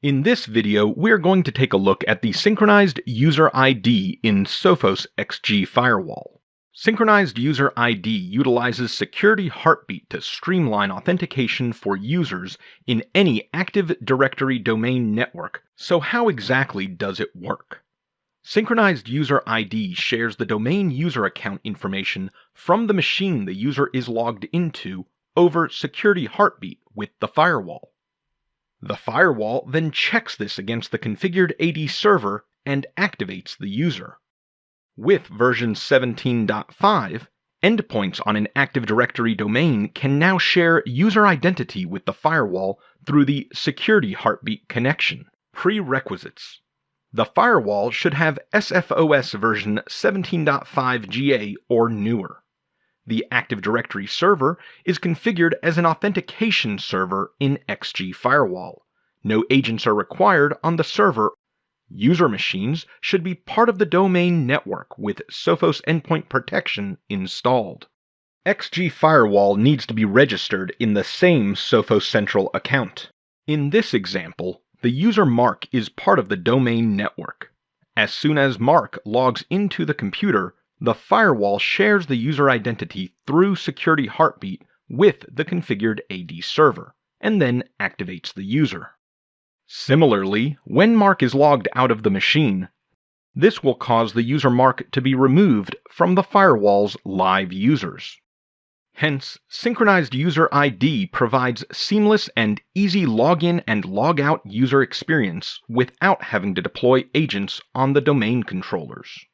In this video, we're going to take a look at the Synchronized User ID in Sophos XG Firewall. Synchronized User ID utilizes security heartbeat to streamline authentication for users in any Active Directory domain network. So how exactly does it work? Synchronized User ID shares the domain user account information from the machine the user is logged into over security heartbeat with the firewall. The firewall then checks this against the configured AD server and activates the user. With version 17.5, endpoints on an Active Directory domain can now share user identity with the firewall through the security heartbeat connection. Prerequisites: the firewall should have SFOS version 17.5 GA or newer. The Active Directory server is configured as an authentication server in XG Firewall. No agents are required on the server. User machines should be part of the domain network with Sophos Endpoint Protection installed. XG Firewall needs to be registered in the same Sophos Central account. In this example, the user Mark is part of the domain network. As soon as Mark logs into the computer, the firewall shares the user identity through security heartbeat with the configured AD server, and then activates the user. Similarly, when Mark is logged out of the machine, this will cause the user Mark to be removed from the firewall's live users. Hence, Synchronized User ID provides seamless and easy login and logout user experience without having to deploy agents on the domain controllers.